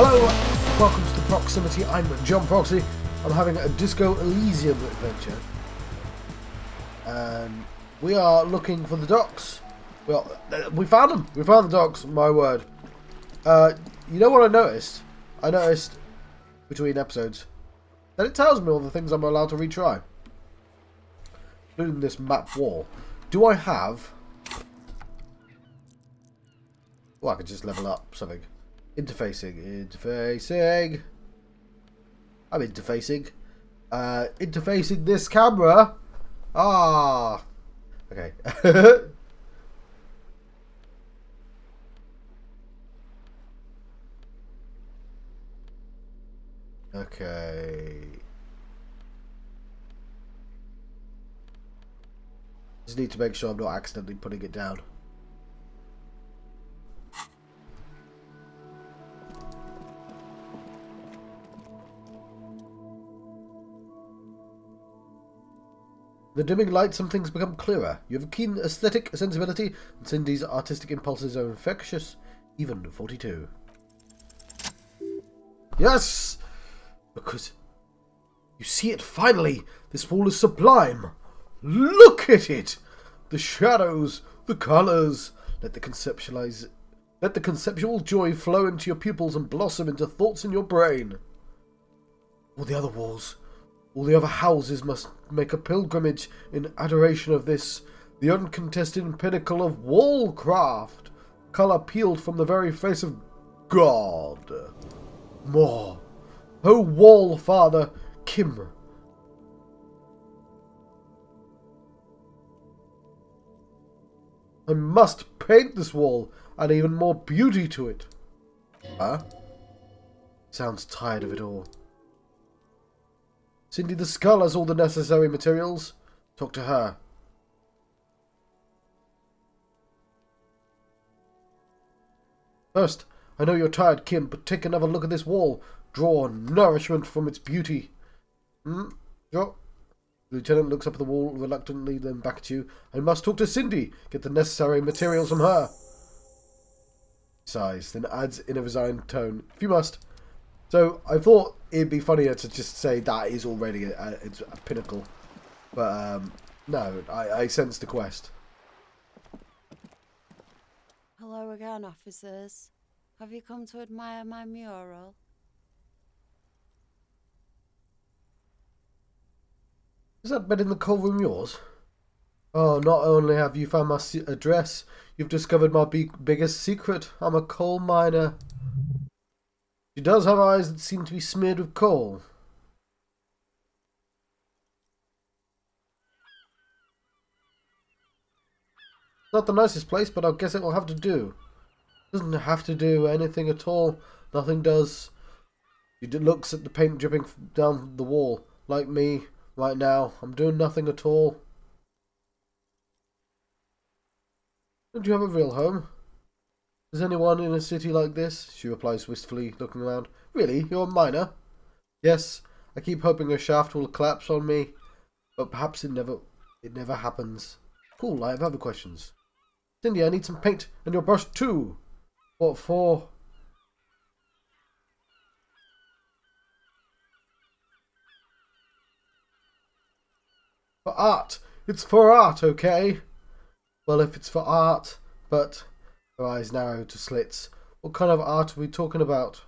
Hello, welcome to the Proximity. I'm John Proxy. I'm having a Disco Elysium adventure. And we are looking for the docks. Well, we found them. We found the docks, my word. You know what I noticed? I noticed between episodes that it tells me all the things I'm allowed to retry. Including this map wall. Do I have... Well, I could just level up something. Interfacing. I'm interfacing. Interfacing this camera. Ah. Okay. Okay. Just need to make sure I'm not accidentally putting it down. The dimming light, some things become clearer. You have a keen aesthetic sensibility, and Cindy's artistic impulses are infectious, even 42. Yes! Because you see it finally! This wall is sublime! Look at it! The shadows, the colours. Let the conceptual joy flow into your pupils and blossom into thoughts in your brain. All the other walls, all the other houses must make a pilgrimage in adoration of this, the uncontested pinnacle of wall craft, colour peeled from the very face of God. More. O wall father, Kim. I must paint this wall, add even more beauty to it. Huh? Sounds tired of it all. Cindy the Skull has all the necessary materials. Talk to her. First, I know you're tired, Kim, but take another look at this wall. Draw nourishment from its beauty. Draw. The lieutenant looks up at the wall reluctantly, then back at you. I must talk to Cindy. Get the necessary materials from her. Sighs, then adds in a resigned tone. If you must. So, I thought it'd be funnier to just say that is already it's a pinnacle. But, no, I sense the quest. Hello again, officers. Have you come to admire my mural? Is that bed in the coal room yours? Oh, not only have you found my address, you've discovered my biggest secret. I'm a coal miner. She does have eyes that seem to be smeared with coal. Not the nicest place, but I guess it will have to do. Doesn't have to do anything at all. Nothing does. She looks at the paint dripping down the wall. Like me, right now. I'm doing nothing at all. Don't you have a real home? Is anyone in a city like this? She replies wistfully, looking around. Really? You're a miner? Yes. I keep hoping a shaft will collapse on me. But perhaps it never happens. Cool, I have other questions. Cindy, I need some paint and your brush too. What for? For art. It's for art, okay? Well, if it's for art, but... Her eyes narrow to slits. What kind of art are we talking about?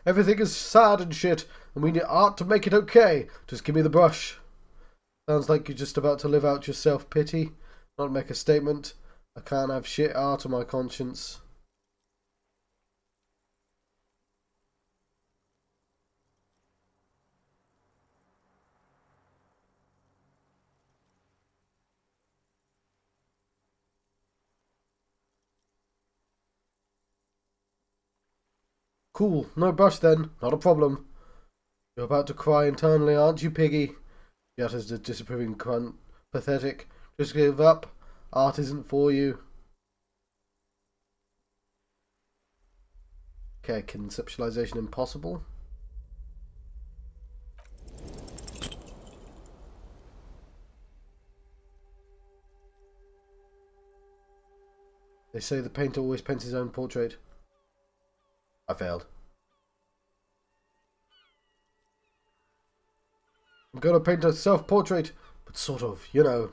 Everything is sad and shit, and we need art to make it okay. Just give me the brush. Sounds like you're just about to live out your self-pity, not make a statement. I can't have shit art on my conscience. Cool, no brush then, not a problem. You're about to cry internally, aren't you, Piggy? She utters a disapproving grunt. Pathetic. Just give up. Art isn't for you. Okay, conceptualization impossible. They say the painter always paints his own portrait. I failed. I'm gonna paint a self-portrait, but sort of, you know,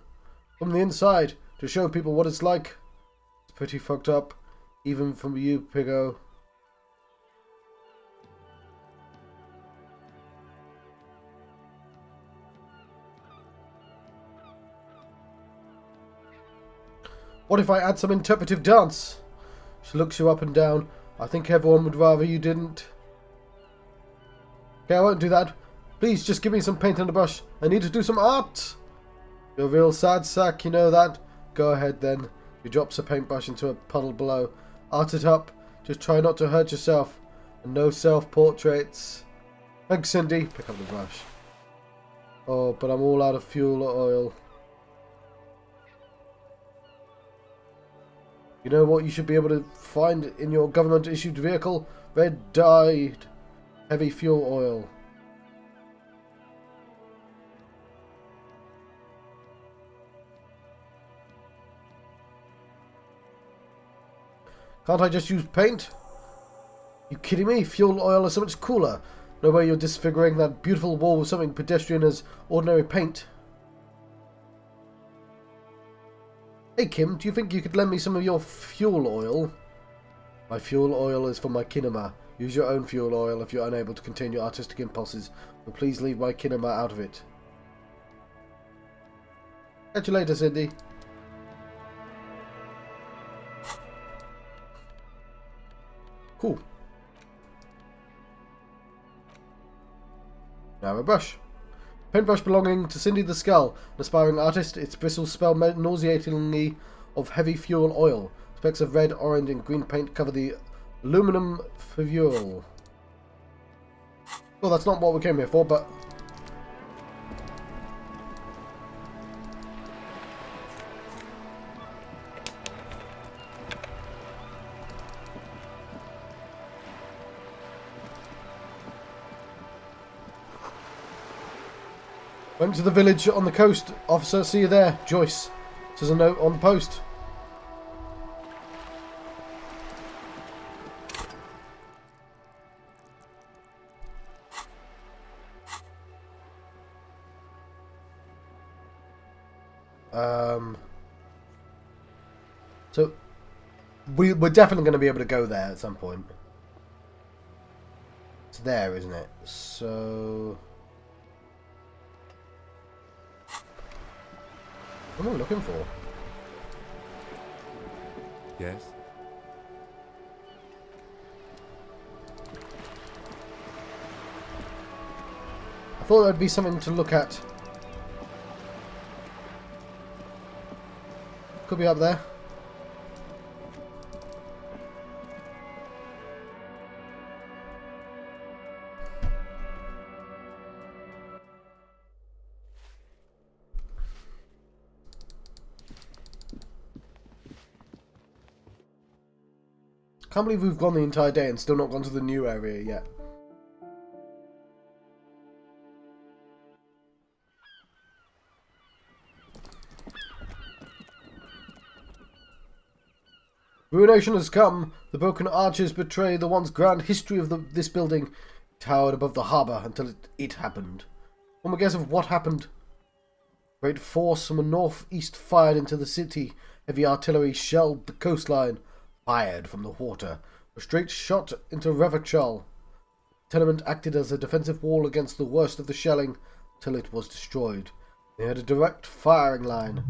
from the inside, to show people what it's like. It's pretty fucked up, even from you, Piggo. What if I add some interpretive dance? She looks you up and down. I think everyone would rather you didn't. Okay, I won't do that. Please, just give me some paint and a brush. I need to do some art. You're a real sad sack, you know that? Go ahead then. He drops a paintbrush into a puddle below. Art it up. Just try not to hurt yourself. And no self-portraits. Thanks, Cindy. Pick up the brush. Oh, but I'm all out of fuel oil. You know what you should be able to find in your government-issued vehicle? Red dyed heavy fuel oil. Can't I just use paint? You kidding me? Fuel oil is so much cooler. No way you're disfiguring that beautiful wall with something pedestrian as ordinary paint. Hey Kim, do you think you could lend me some of your fuel oil? My fuel oil is for my kinema. Use your own fuel oil if you're unable to contain your artistic impulses, but please leave my kinema out of it. Catch you later, Cindy. Cool. Now a brush. Paintbrush belonging to Cindy the Skull, an aspiring artist. Its bristles smell nauseatingly of heavy fuel oil. Specks of red, orange, and green paint cover the aluminum fuel. Well, that's not what we came here for, but... Went to the village on the coast. Officer, see you there. Joyce. Says a note on the post. So, we're definitely going to be able to go there at some point. It's there, isn't it? So... What am I looking for? Yes? I thought there'd be something to look at. Could be up there. Can't believe we've gone the entire day and still not gone to the new area yet. Ruination has come. The broken arches betray the once grand history of this building. It towered above the harbour until it happened. One guess of what happened. Great force from the north-east fired into the city. Heavy artillery shelled the coastline. Fired from the water. A straight shot into Revachol. The tenement acted as a defensive wall against the worst of the shelling till it was destroyed. They had a direct firing line.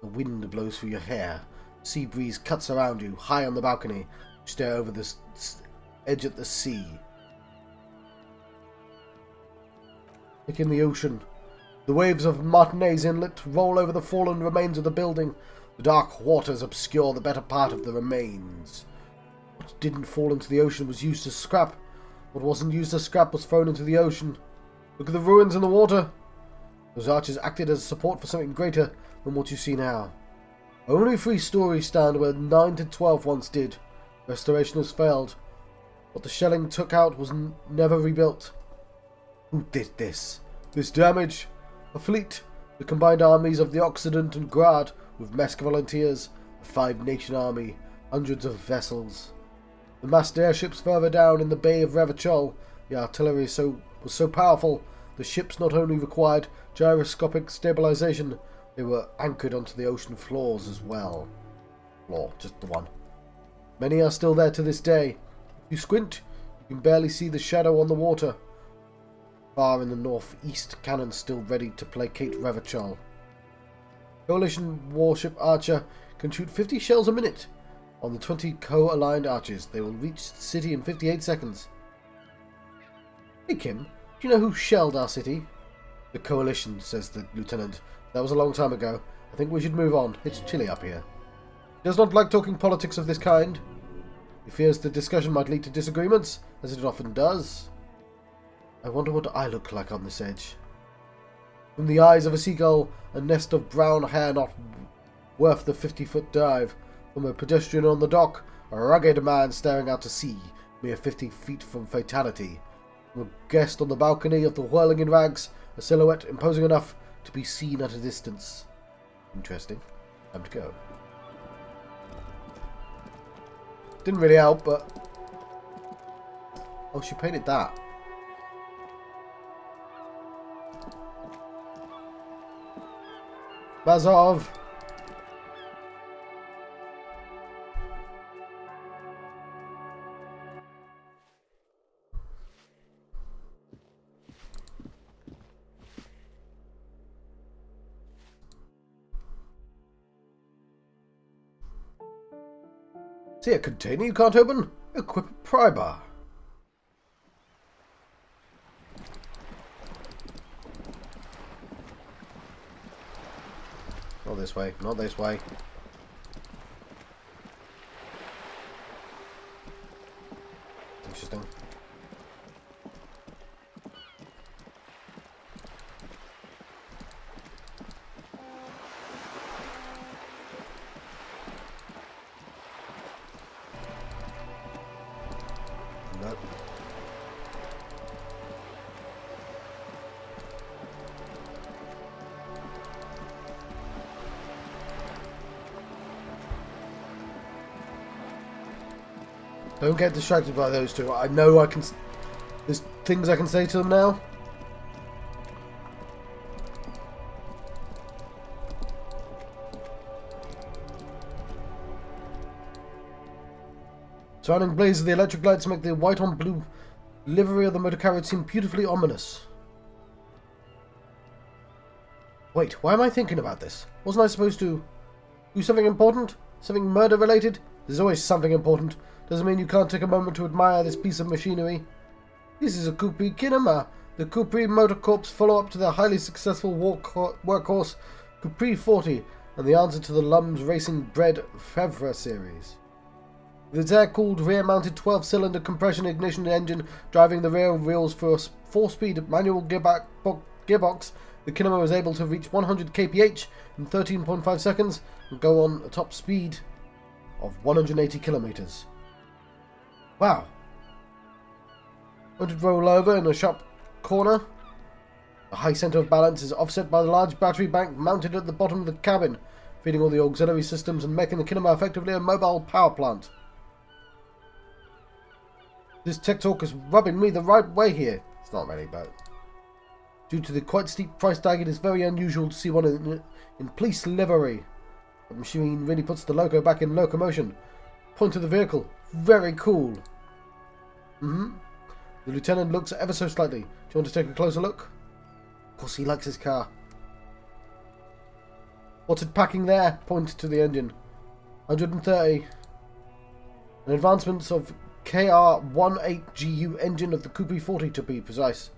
The wind blows through your hair. Sea breeze cuts around you, high on the balcony. You stare over the edge at the sea. Look in the ocean. The waves of Martinez Inlet roll over the fallen remains of the building. The dark waters obscure the better part of the remains. What didn't fall into the ocean was used as scrap. What wasn't used as scrap was thrown into the ocean. Look at the ruins in the water. Those arches acted as support for something greater than what you see now. Only 3 stories stand where 9 to 12 once did. Restoration has failed. What the shelling took out was never rebuilt. Who did this? This damage? A fleet. The combined armies of the Occident and Grad, with Mesk volunteers, A five-nation army, hundreds of vessels. The massed airships further down in the Bay of Revachol, the artillery was so powerful, the ships not only required gyroscopic stabilization, they were anchored onto the ocean floors as well. Floor, just the one. Many are still there to this day. If you squint, you can barely see the shadow on the water. Far in the northeast, cannons still ready to placate Revachol. Coalition warship Archer can shoot 50 shells a minute. On the 20 co-aligned Archers, they will reach the city in 58 seconds. Hey Kim, do you know who shelled our city? The Coalition, says the lieutenant. That was a long time ago. I think we should move on. It's chilly up here. He does not like talking politics of this kind. He fears the discussion might lead to disagreements, as it often does. I wonder what I look like on this edge. From the eyes of a seagull, a nest of brown hair not worth the 50-foot dive. From a pedestrian on the dock, a rugged man staring out to sea, mere 50 feet from fatality. From a guest on the balcony of the Whirling in Rags, a silhouette imposing enough to be seen at a distance. Interesting. Time to go. Didn't really help, but... Oh, she painted that. Bazov! See a container you can't open? Equip a pry bar. Not this way, not this way. Interesting. No. Don't get distracted by those two. I know I can... There's things I can say to them now. Surrounding blaze of the electric lights make the white on blue livery of the motor carriage seem beautifully ominous. Wait, why am I thinking about this? Wasn't I supposed to do something important? Something murder related? There's always something important. Doesn't mean you can't take a moment to admire this piece of machinery. This is a Capri Kinema, the Capri Motor Corps follow-up to their highly successful workhorse Capri 40, and the answer to the Lums Racing Bred Fevre series. With its air-cooled, rear-mounted 12-cylinder compression ignition engine driving the rear wheels for a 4-speed manual gearbox, the Kinema was able to reach 100 kph in 13.5 seconds and go on a top speed of 180 kilometers. Wow. Won't it roll over in a sharp corner? The high center of balance is offset by the large battery bank mounted at the bottom of the cabin, feeding all the auxiliary systems and making the Kinema effectively a mobile power plant. This tech talk is rubbing me the right way here. It's not really, but... Due to the quite steep price tag, it is very unusual to see one in police livery. The machine really puts the loco back in locomotion. Point to the vehicle. Very cool. The lieutenant looks ever so slightly. Do you want to take a closer look? Of course he likes his car. What's it packing there? Point to the engine. 130. An advancement of KR-18GU engine of the Capri 40 to be precise.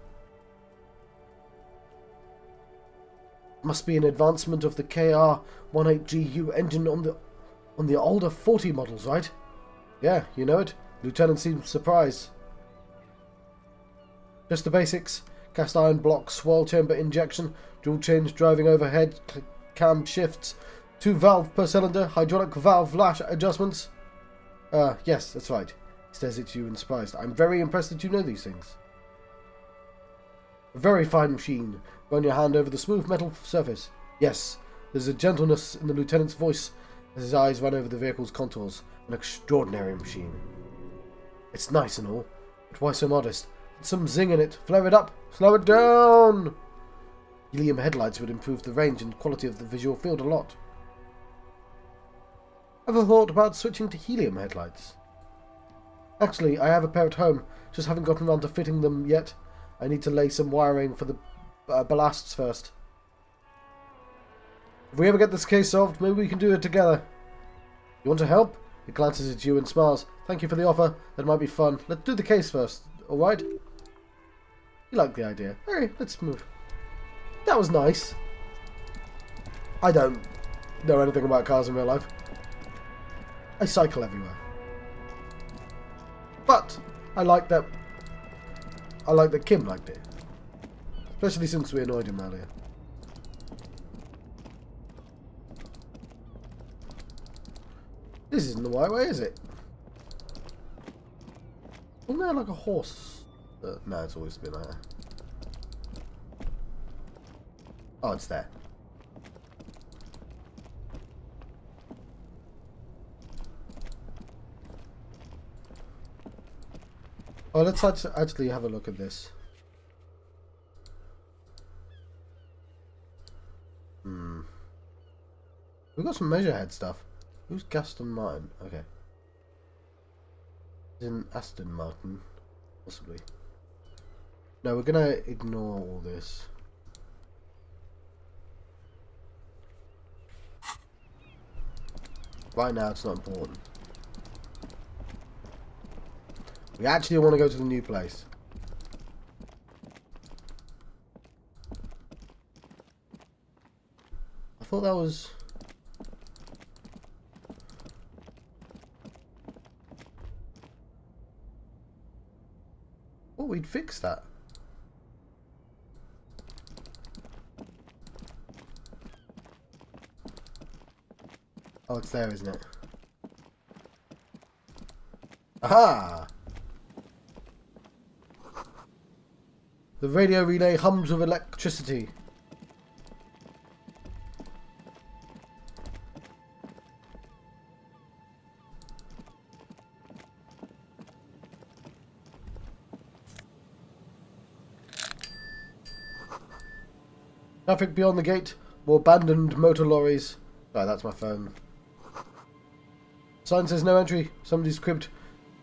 Must be an advancement of the KR-18GU engine on the older 40 models, right? Yeah, you know it. Lieutenant seems surprised. Just the basics. Cast iron block, swirl chamber injection, dual change driving overhead, cam shifts, 2 valve per cylinder, hydraulic valve lash adjustments. Yes, that's right. He stares at you in surprise. I'm very impressed that you know these things. A very fine machine. Run your hand over the smooth metal surface. Yes, there's a gentleness in the lieutenant's voice As his eyes run over the vehicle's contours, an extraordinary machine. It's nice and all, but why so modest? Put some zing in it, flare it up, slow it down! Helium headlights would improve the range and quality of the visual field a lot. Ever thought about switching to helium headlights? Actually, I have a pair at home, just haven't gotten around to fitting them yet. I need to lay some wiring for the ballasts first. If we ever get this case solved, maybe we can do it together. You want to help? He glances at you and smiles. Thank you for the offer. That might be fun. Let's do the case first, alright? You like the idea. Alright, let's move. That was nice. I don't know anything about cars in real life. I cycle everywhere. But I like that Kim liked it. Especially since we annoyed him earlier. This isn't the right way, is it? Wasn't there like a horse? No, it's always been there. Oh, it's there. Oh, let's actually have a look at this. We've got some Measurehead stuff. Who's Gaston Martin? Okay. Is in Aston Martin, possibly. No, we're gonna ignore all this. Right now, it's not important. We actually want to go to the new place. I thought that was... Oh, we'd fix that. Oh, it's there, isn't it? Aha! The radio relay hums with electricity. Traffic beyond the gate. More abandoned motor lorries. Sorry, that's my phone. Sign says no entry. Somebody's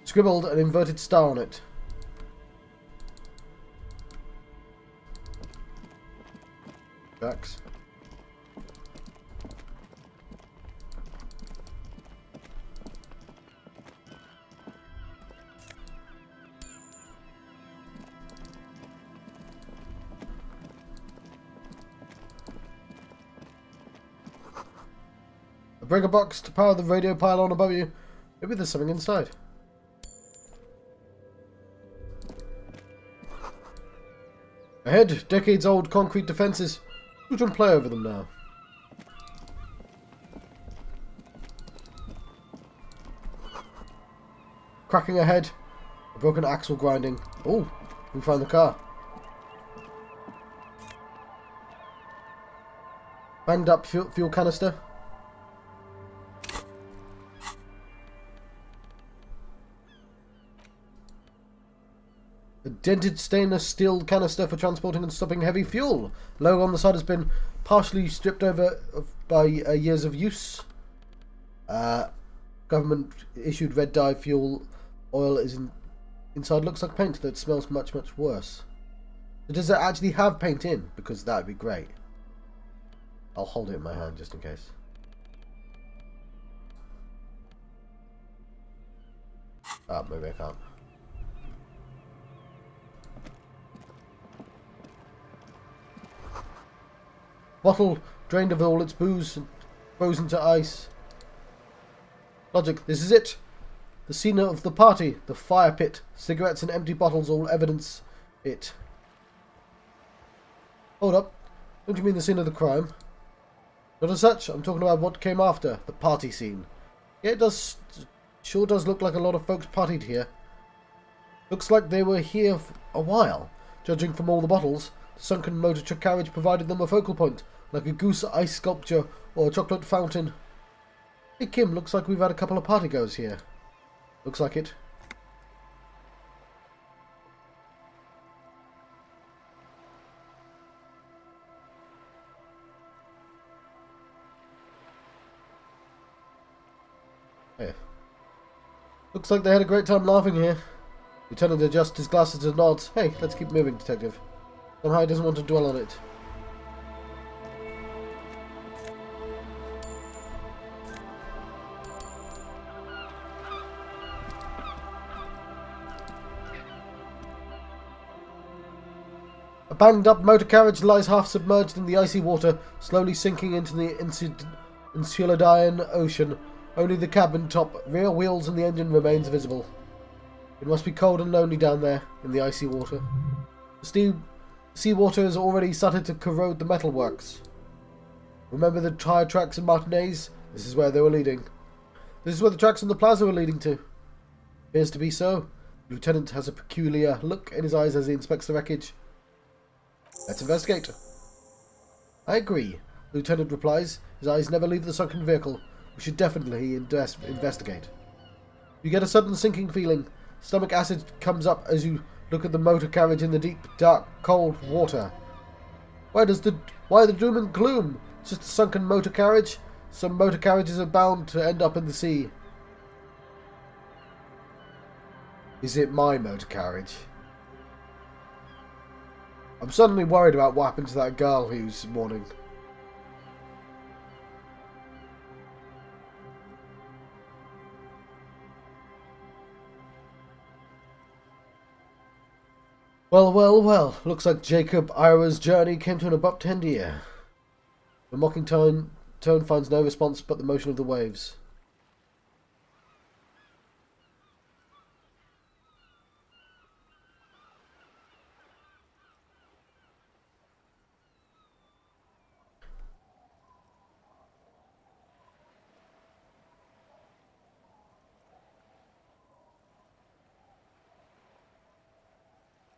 scribbled an inverted star on it. Tracks. A breaker box to power the radio pylon above you. Maybe there's something inside. Ahead, decades-old concrete defences. Who can play over them now? Cracking ahead. A broken axle grinding. Oh, we found the car. Banged up fuel canister. A dented stainless steel canister for transporting and stopping heavy fuel. Logo on the side has been partially stripped over by years of use. Government issued red dye fuel oil is inside. Looks like paint, though it smells much, much worse. So does it actually have paint in? Because that would be great. I'll hold it in my hand just in case. Ah, maybe I can't. Bottle drained of all its booze and frozen to ice. Logic, this is it. The scene of the party, the fire pit, cigarettes and empty bottles all evidence it. Hold up. Don't you mean the scene of the crime? Not as such, I'm talking about what came after, the party scene. Yeah, it sure does look like a lot of folks partied here. Looks like they were here for a while. Judging from all the bottles, the sunken motor carriage provided them a focal point, like a goose ice sculpture or a chocolate fountain. Hey Kim, looks like we've had a couple of partygoers here. Looks like it. Hey. Looks like they had a great time laughing here. Lieutenant adjusts his glasses and nods. Hey, let's keep moving, Detective. Somehow he doesn't want to dwell on it. A banged-up motor carriage lies half submerged in the icy water, slowly sinking into the Insuladian Ocean. Only the cabin top, rear wheels and the engine remains visible. It must be cold and lonely down there, in the icy water. The seawater has already started to corrode the metalworks. Remember the tire tracks in Martinez? This is where they were leading. This is where the tracks on the plaza were leading to. Appears to be so. The lieutenant has a peculiar look in his eyes as he inspects the wreckage. Let's investigate. I agree, the lieutenant replies. His eyes never leave the sunken vehicle. We should definitely investigate. You get a sudden sinking feeling. Stomach acid comes up as you look at the motor carriage in the deep, dark, cold water. Why the doom and gloom? It's just a sunken motor carriage. Some motor carriages are bound to end up in the sea. Is it my motor carriage? I'm suddenly worried about what happened to that girl who's mourning. Well, well, well. Looks like Jacob Ira's journey came to an abrupt end here. The mocking tone finds no response but the motion of the waves.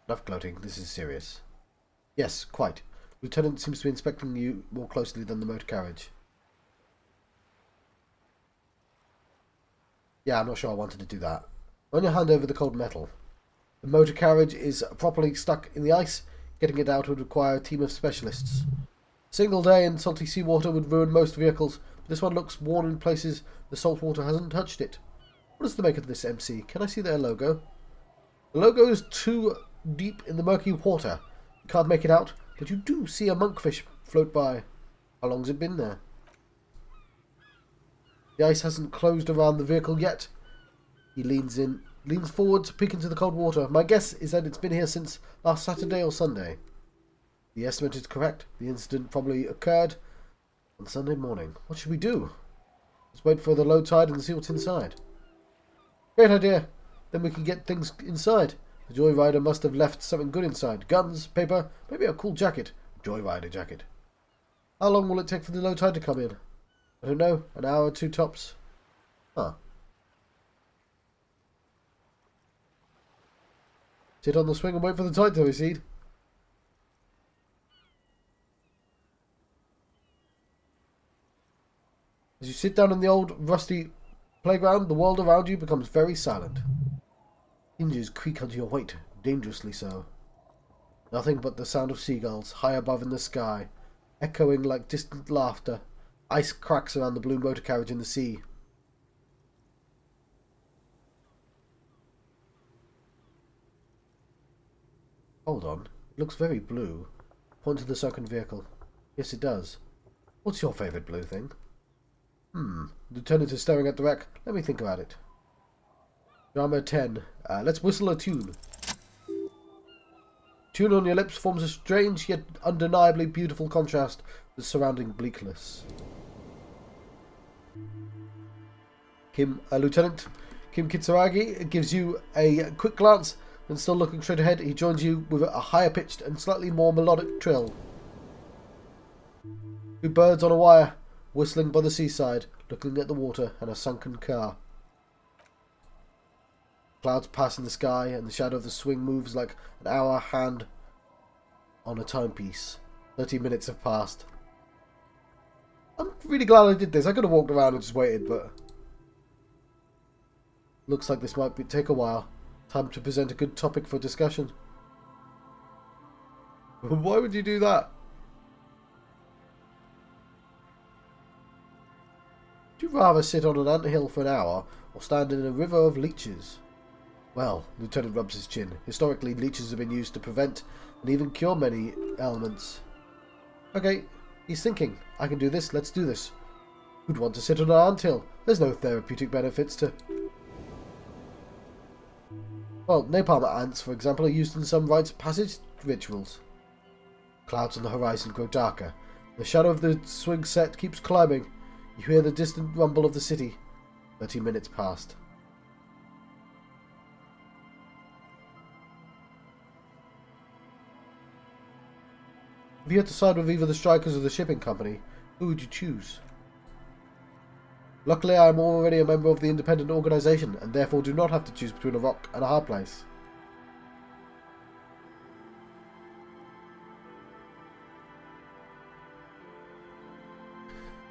Enough gloating, this is serious. Yes, quite. Lieutenant seems to be inspecting you more closely than the motor carriage. Yeah, I'm not sure I wanted to do that. Run your hand over the cold metal. The motor carriage is properly stuck in the ice. Getting it out would require a team of specialists. A single day in salty seawater would ruin most vehicles, but this one looks worn in places the salt water hasn't touched it. What is the make of this MC? Can I see their logo? The logo is too deep in the murky water. You can't make it out, but you do see a monkfish float by. How long's it been there? The ice hasn't closed around the vehicle yet. He leans forward to peek into the cold water. My guess is that it's been here since last Saturday or Sunday. The estimate is correct. The incident probably occurred on Sunday morning. What should we do? Let's wait for the low tide and see what's inside. Great idea. Then we can get things inside. The Joyrider must have left something good inside. Guns, paper, maybe a cool jacket. Joyrider jacket. How long will it take for the low tide to come in? I don't know. An hour or two tops. Huh. Sit on the swing and wait for the tide to recede. As you sit down in the old rusty playground, the world around you becomes very silent. Hinges creak under your weight, dangerously so. Nothing but the sound of seagulls, high above in the sky, echoing like distant laughter. Ice cracks around the blue motor carriage in the sea. Hold on, it looks very blue. Point to the sunken vehicle. Yes, it does. What's your favourite blue thing? The Lieutenant is staring at the wreck. Let me think about it. Drama 10. Let's whistle a tune. Tune on your lips forms a strange yet undeniably beautiful contrast with surrounding bleakness. Lieutenant Kim Kitsuragi gives you a quick glance, and still looking straight ahead, he joins you with a higher pitched and slightly more melodic trill. Two birds on a wire, whistling by the seaside, looking at the water and a sunken car. Clouds pass in the sky, and the shadow of the swing moves like an hour hand on a timepiece. 30 minutes have passed. I'm really glad I did this. I could have walked around and just waited, but... Looks like this might take a while. Time to present a good topic for discussion. Why would you do that? Would you rather sit on an anthill for an hour or stand in a river of leeches? Well, Lieutenant rubs his chin. Historically, leeches have been used to prevent and even cure many ailments. Okay, he's thinking. I can do this, let's do this. Who'd want to sit on an anthill? There's no therapeutic benefits to... Well, napalm ants, for example, are used in some rites of passage rituals. Clouds on the horizon grow darker. The shadow of the swing set keeps climbing. You hear the distant rumble of the city. 30 minutes passed. If you had to side with either the strikers or the shipping company, who would you choose? Luckily, I am already a member of the independent organisation, and therefore do not have to choose between a rock and a hard place.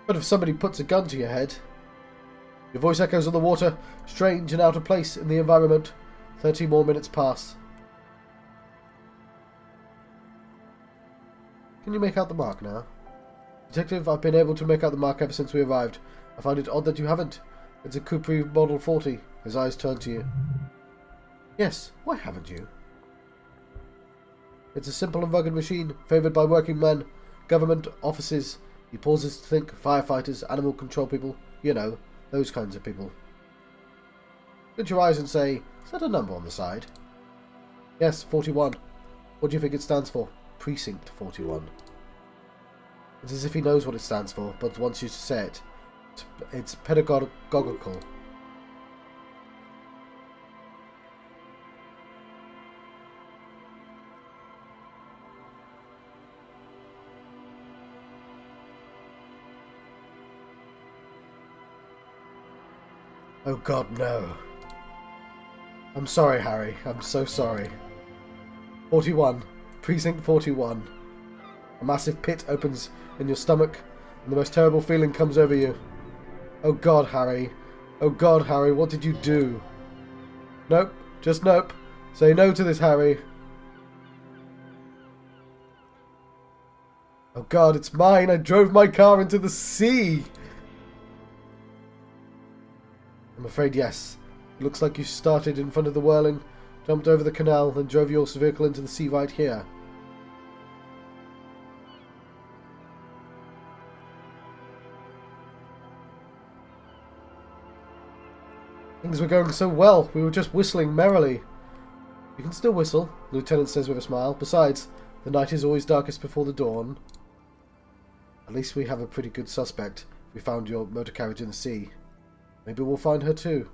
But if somebody puts a gun to your head... Your voice echoes on the water, strange and out of place in the environment. 30 more minutes pass. Can you make out the mark now? Detective, I've been able to make out the mark ever since we arrived. I find it odd that you haven't. It's a Capri Model 40. His eyes turn to you. Yes, why haven't you? It's a simple and rugged machine, favoured by working men, government offices. He pauses to think. Firefighters, animal control people. You know, those kinds of people. Squint your eyes and say, is that a number on the side? Yes, 41. What do you think it stands for? Precinct 41. It's as if he knows what it stands for, but wants you to say it. It's pedagogical. Oh God, no. I'm sorry, Harry. I'm so sorry. 41. Precinct 41. A massive pit opens in your stomach, and the most terrible feeling comes over you. Oh God, Harry. Oh God, Harry, what did you do? Nope. Just nope. Say no to this, Harry. Oh God, it's mine. I drove my car into the sea. I'm afraid yes. It looks like you started in front of the whirling, jumped over the canal, then drove your vehicle into the sea right here. Things were going so well. We were just whistling merrily. You can still whistle, the lieutenant says with a smile. Besides, the night is always darkest before the dawn. At least we have a pretty good suspect. We found your motor carriage in the sea. Maybe we'll find her too.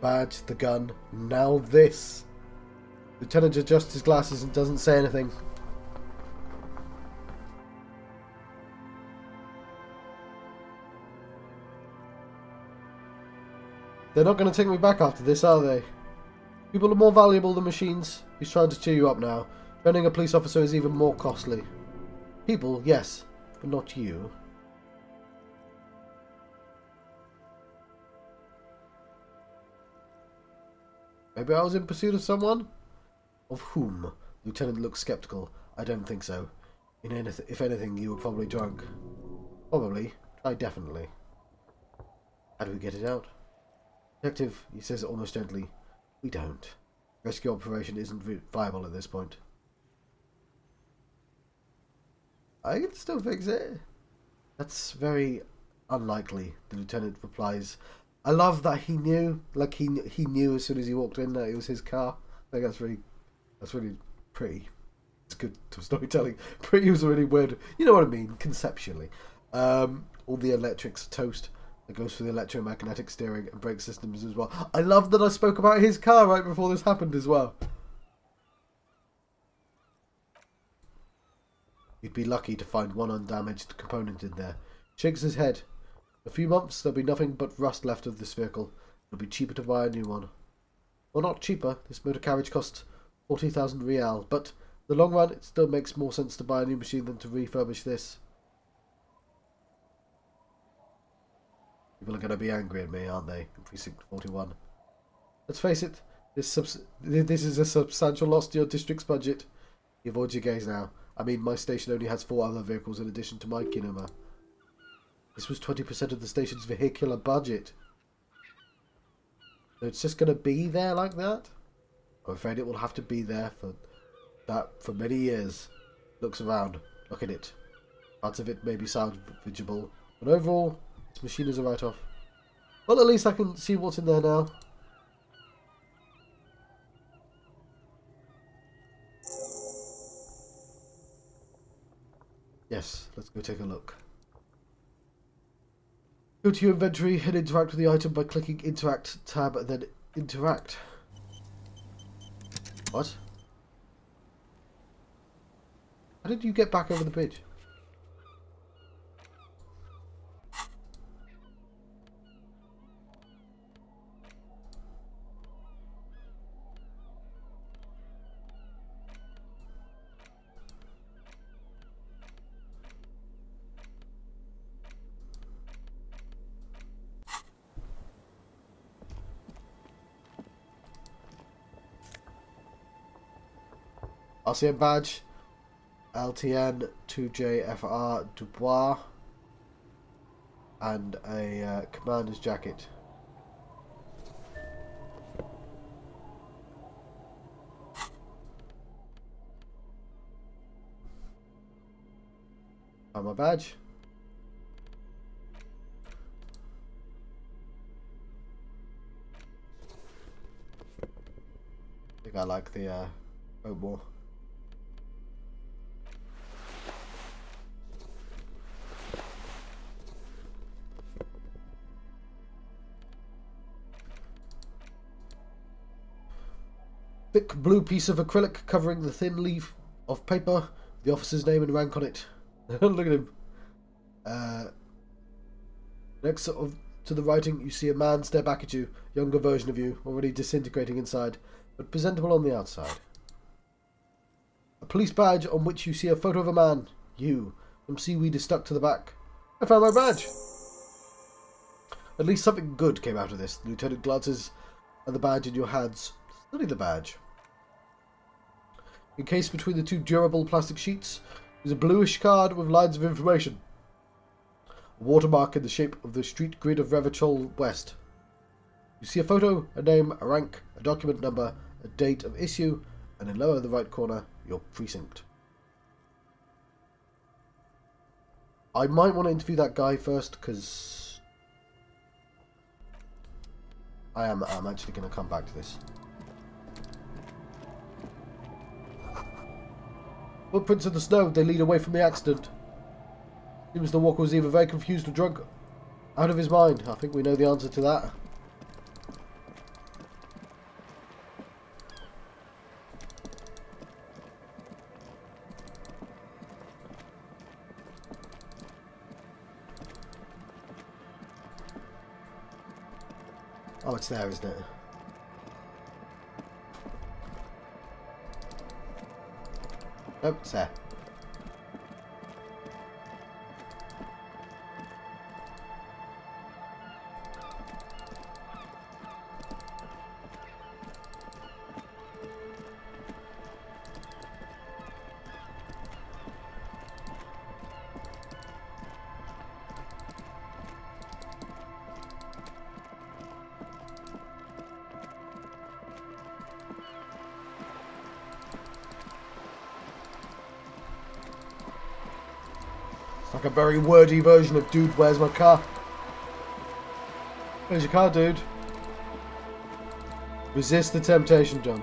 Badge, the gun, now this. Lieutenant adjusts his glasses and doesn't say anything. They're not going to take me back after this, are they? People are more valuable than machines. He's trying to cheer you up now. Training a police officer is even more costly. People, yes, but not you. Maybe I was in pursuit of someone? Of whom? Lieutenant looks skeptical. I don't think so. If anything, you were probably drunk. Probably. Try definitely. How do we get it out? Detective, he says it almost gently. We don't. Rescue operation isn't viable at this point. I can still fix it. That's very unlikely, the lieutenant replies. I love that he knew, like he knew as soon as he walked in that it was his car. I think that's really pretty. It's good storytelling. Pretty was really weird. You know what I mean, conceptually. All the electrics toast. That goes for the electromagnetic steering and brake systems as well. I love that I spoke about his car right before this happened as well. You'd be lucky to find one undamaged component in there. Shakes his head. In a few months, there'll be nothing but rust left of this vehicle. It'll be cheaper to buy a new one. Well, not cheaper. This motor carriage costs 40,000 real, but In the long run, it still makes more sense to buy a new machine than to refurbish this. People are going to be angry at me, aren't they? In Precinct 41. Let's face it, this is a substantial loss to your district's budget. You avoid your gaze now. I mean, my station only has 4 other vehicles in addition to my kinema. This was 20% of the station's vehicular budget. So it's just going to be there like that? I'm afraid it will have to be there for many years. Looks around. Look at it. Parts of it may be salvageable, but overall, this machine is a write-off. Well, at least I can see what's in there now. Yes, let's go take a look. Go to your inventory and interact with the item by clicking Interact tab and then Interact. What? How did you get back over the bridge? RCM badge, LTN 2JFR Dubois, and a commander's jacket. And my badge. I think I like the boat more. Thick blue piece of acrylic covering the thin leaf of paper, the officer's name and rank on it. Look at him. Next to the writing, you see a man stare back at you, younger version of you, already disintegrating inside, but presentable on the outside. A police badge on which you see a photo of a man, you. Some seaweed is stuck to the back. I found my badge! At least something good came out of this. The lieutenant glances at the badge in your hands. Study the badge. Encased between the 2 durable plastic sheets is a bluish card with lines of information. A watermark in the shape of the street grid of Revachol West. You see a photo, a name, a rank, a document number, a date of issue, and in lower the right corner, your precinct. I might want to interview that guy first, because I'm actually going to come back to this. Footprints in the snow, they lead away from the accident. Seems the walker was either very confused or drunk. Out of his mind. I think we know the answer to that. Oh, it's there, isn't it? Nope, it's there. Like a very wordy version of "Dude, where's my car?" Where's your car, dude? Resist the temptation, John.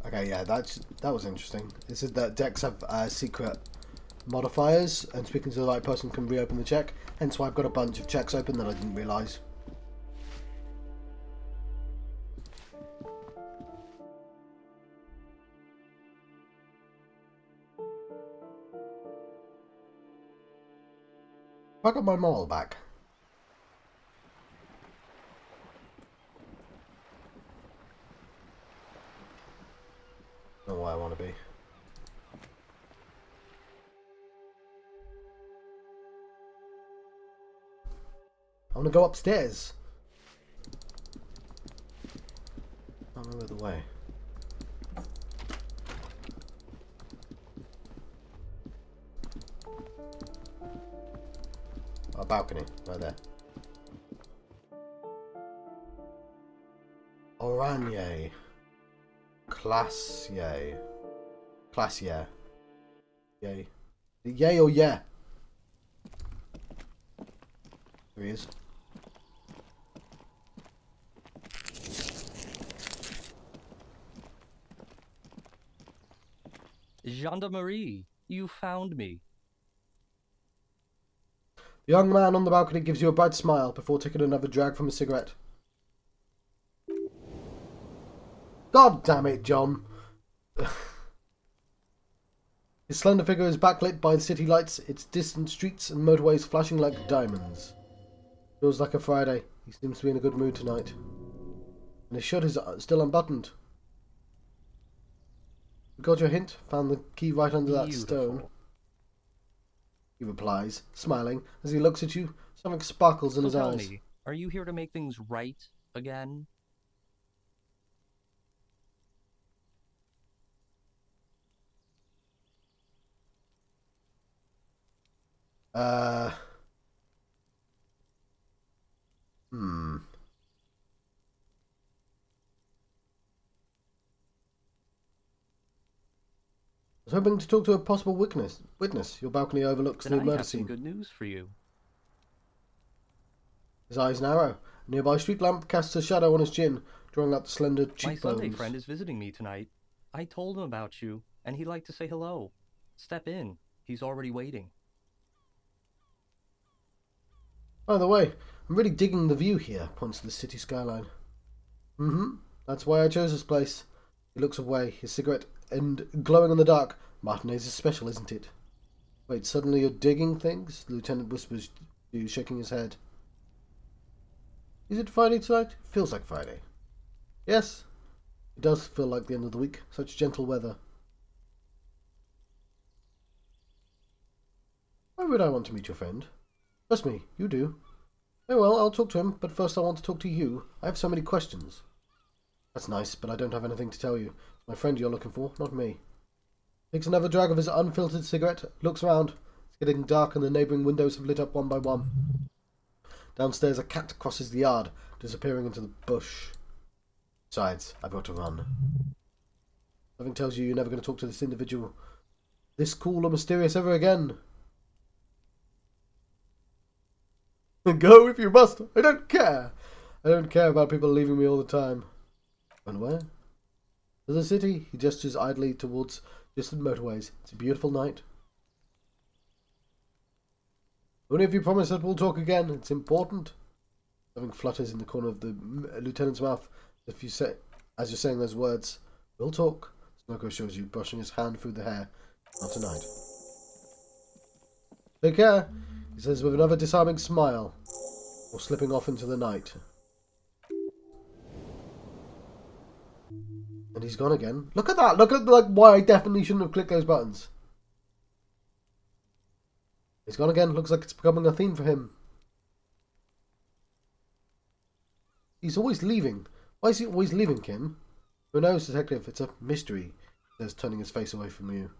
Okay, yeah, that was interesting. It said that decks have secret modifiers, and speaking to the right person can reopen the check. Hence why I've got a bunch of checks open that I didn't realise. I got my mole back? Not where I want to be. I want to go upstairs. I don't remember the way. A balcony, right there. Oranje. Classier. Classier. Yay. Yay or yeah? There he is. Gendarmerie, you found me. The young man on the balcony gives you a bright smile before taking another drag from a cigarette. God damn it, John. His slender figure is backlit by the city lights, its distant streets and motorways flashing like diamonds. Feels like a Friday. He seems to be in a good mood tonight. And his shirt is still unbuttoned. We got your hint. Found the key right under that stone. He replies, smiling. As he looks at you, something sparkles in his eyes. Me, are you here to make things right again? I was hoping to talk to a possible witness. Your balcony overlooks the murder scene. Good news for you. His eyes narrow. A nearby street lamp casts a shadow on his chin, drawing out the slender cheekbones. My Sunday friend is visiting me tonight. I told him about you, and he'd like to say hello. Step in. He's already waiting. By the way, I'm really digging the view here, points to the city skyline. That's why I chose this place. He looks away, his cigarette and glowing in the dark. Martinez is special, isn't it? Wait, suddenly you're digging things? The lieutenant whispers to you, shaking his head. Is it Friday tonight? Feels like Friday. Yes, it does feel like the end of the week. Such gentle weather. Why would I want to meet your friend? Trust me, you do. Very well, I'll talk to him, but first I want to talk to you. I have so many questions. That's nice, but I don't have anything to tell you. It's my friend you're looking for, not me. Takes another drag of his unfiltered cigarette, looks around. It's getting dark and the neighbouring windows have lit up one by one. Downstairs a cat crosses the yard, disappearing into the bush. Besides, I've got to run. Something tells you you're never going to talk to this individual this cool or mysterious ever again. Go if you must. I don't care. I don't care about people leaving me all the time. And where? To the city. He gestures idly towards distant motorways. It's a beautiful night. Only if you promise that we'll talk again. It's important. Something flutters in the corner of the lieutenant's mouth if you say, as you're saying those words. We'll talk. Snoko assures you, brushing his hand through the hair. Not tonight. Take care, he says with another disarming smile, or slipping off into the night. And he's gone again. Look at that! Look at why I definitely shouldn't have clicked those buttons. He's gone again. Looks like it's becoming a theme for him. He's always leaving. Why is he always leaving, Kim? Who knows, detective? It's a mystery, he says, turning his face away from you.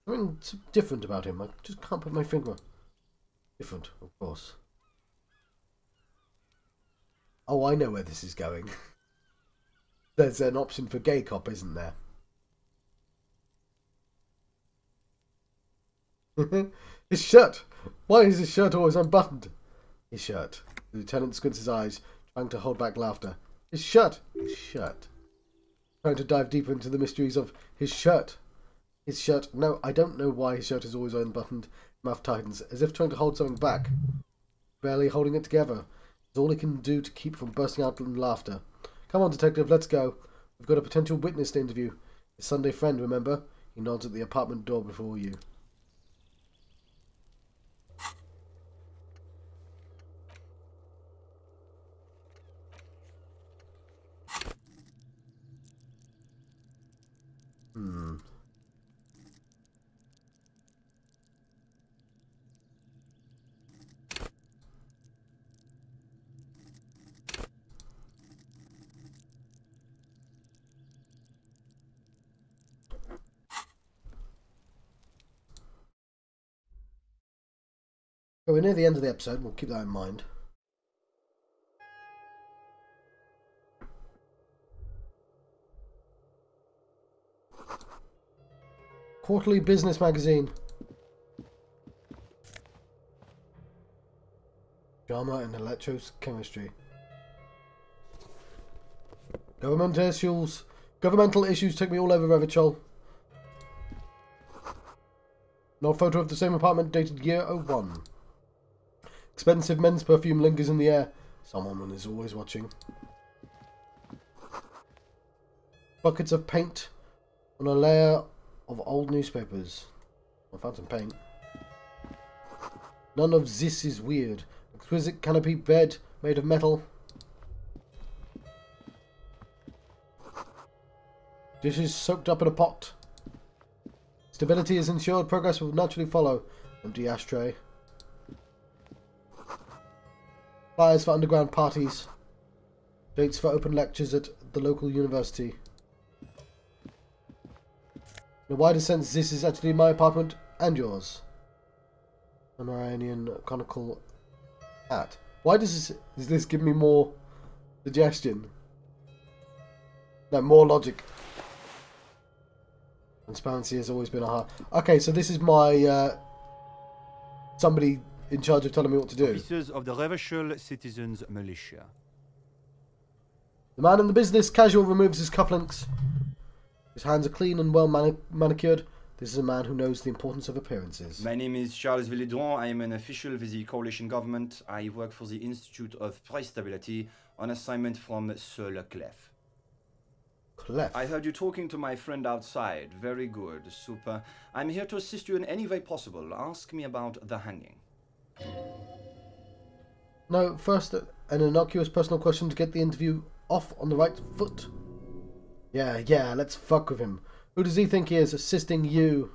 Something different about him. I just can't put my finger on. Different, of course. Oh, I know where this is going. There's an option for gay cop, isn't there? His shirt! Why is his shirt always unbuttoned? His shirt. The lieutenant squints his eyes, trying to hold back laughter. His shirt! His shirt. Trying to dive deeper into the mysteries of his shirt. His shirt. No, I don't know why his shirt is always unbuttoned. Mouth tightens, as if trying to hold something back. Barely holding it together. It's all he can do to keep from bursting out in laughter. Come on, detective, let's go. We've got a potential witness to interview. His Sunday friend, remember? He nods at the apartment door before you. Hmm. Well, we're near the end of the episode. We'll keep that in mind. Quarterly Business Magazine. Drama and electro-chemistry. Governmental issues take me all over, Revachol. No photo of the same apartment dated year 01. Expensive men's perfume lingers in the air. Someone is always watching. Buckets of paint on a layer of old newspapers. I found some paint. None of this is weird. Exquisite canopy bed made of metal. Dishes soaked up in a pot. Stability is ensured. Progress will naturally follow. Empty ashtray. Flyers for underground parties. Dates for open lectures at the local university. In a wider sense, this is actually my apartment and yours. An Iranian conical hat. Why does this give me more suggestion? No, more logic. Transparency has always been a hard... Okay, so this is my... somebody in charge of telling me what to do. Officers of the Revachol Citizens Militia. The man in the business casual removes his cufflinks. His hands are clean and well manicured. This is a man who knows the importance of appearances. My name is Charles Villedron. I am an official with the coalition government. I work for the Institute of Price Stability on assignment from Sir Leclerc. Clef. I heard you talking to my friend outside. Very good. Super. I'm here to assist you in any way possible. Ask me about the hanging. No, first an innocuous personal question to get the interview off on the right foot. Yeah, let's fuck with him. Who does he think he is, assisting you?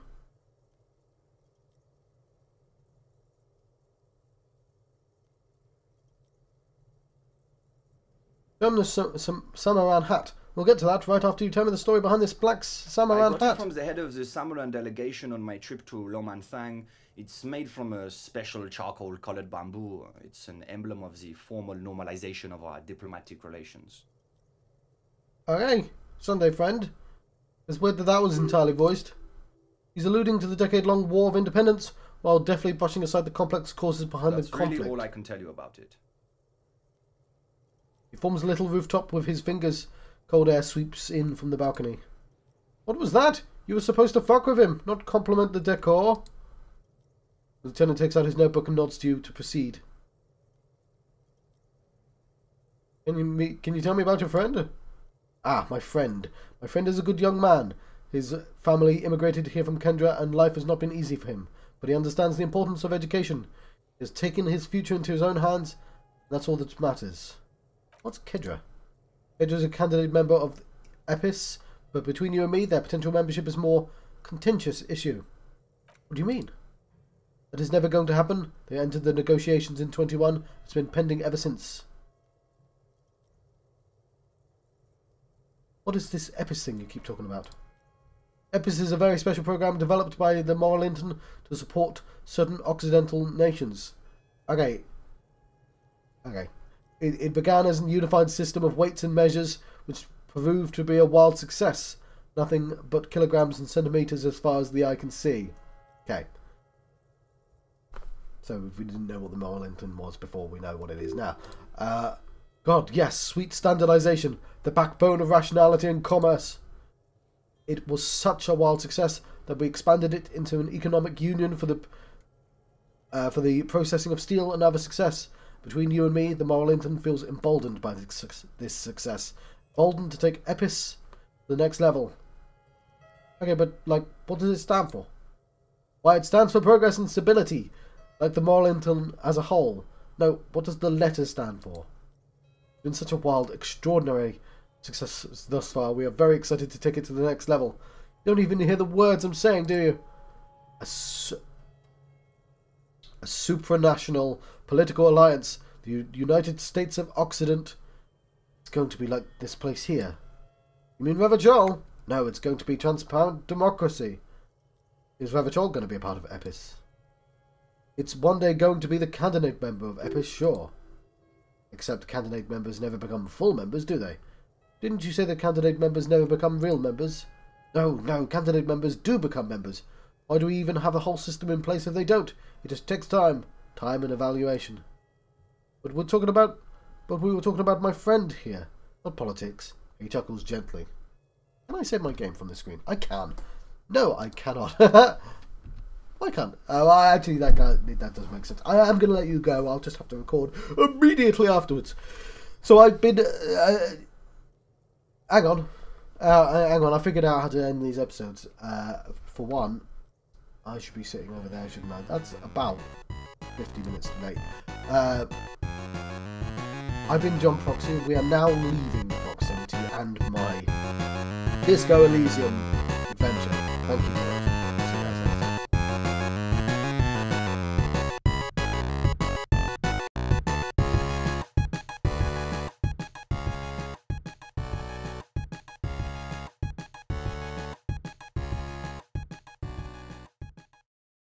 Show him the Samaran hat. We'll get to that right after you tell me the story behind this black Samaran I got hat. it from the head of the Samaran delegation on my trip to Lomanthang. It's made from a special charcoal-colored bamboo. It's an emblem of the formal normalization of our diplomatic relations. Okay, Sunday friend. It's weird that was entirely voiced. He's alluding to the decade-long War of Independence, while deftly brushing aside the complex causes behind the conflict. That's really all I can tell you about it. He forms a little rooftop with his fingers. Cold air sweeps in from the balcony. What was that? You were supposed to fuck with him, not compliment the decor. The lieutenant takes out his notebook and nods to you to proceed. Can you tell me about your friend? Ah, my friend. My friend is a good young man. His family immigrated here from Kendra and life has not been easy for him. But he understands the importance of education. He has taken his future into his own hands. And that's all that matters. What's Kendra? Kendra is a candidate member of EPIS, but between you and me, their potential membership is a more contentious issue. What do you mean? That is never going to happen. They entered the negotiations in 21. It's been pending ever since. What is this EPIS thing you keep talking about? EPIS is a very special program developed by the Morlinton to support certain Occidental nations. Okay. It began as a unified system of weights and measures, which proved to be a wild success. Nothing but kilograms and centimeters as far as the eye can see. Okay. So if we didn't know what the Morlinton was before, we know what it is now. God, yes, sweet standardization, the backbone of rationality and commerce. It was such a wild success that we expanded it into an economic union for the processing of steel and other success. Between you and me, the Morlinton feels emboldened by this success. Emboldened to take EPIS to the next level. Okay, but, like, what does it stand for? Why, it stands for progress and stability, like the Morlinton as a whole. No, what does the letter stand for? It's been such a wild, extraordinary success thus far. We are very excited to take it to the next level. You don't even hear the words I'm saying, do you? A supranational political alliance, the United States of Occident. It's going to be like this place here. You mean Revachol? No, it's going to be transparent democracy. Is Revachol going to be a part of EPIS? It's one day going to be the candidate member of EPIS, sure. Except candidate members never become full members, do they? Didn't you say that candidate members never become real members? No, candidate members do become members. Why do we even have a whole system in place if they don't? It just takes time. Time and evaluation. But we were talking about my friend here, not politics. He chuckles gently. Can I save my game from the screen? I can. No, I cannot. I can't. Oh, actually, that does make sense. I am going to let you go. I'll just have to record immediately afterwards. So I've been... hang on. I figured out how to end these episodes. For one, I should be sitting over there, shouldn't I? That's about 50 minutes late. I've been John Proxy. We are now leaving Proximity and my Disco Elysium adventure. Thank you.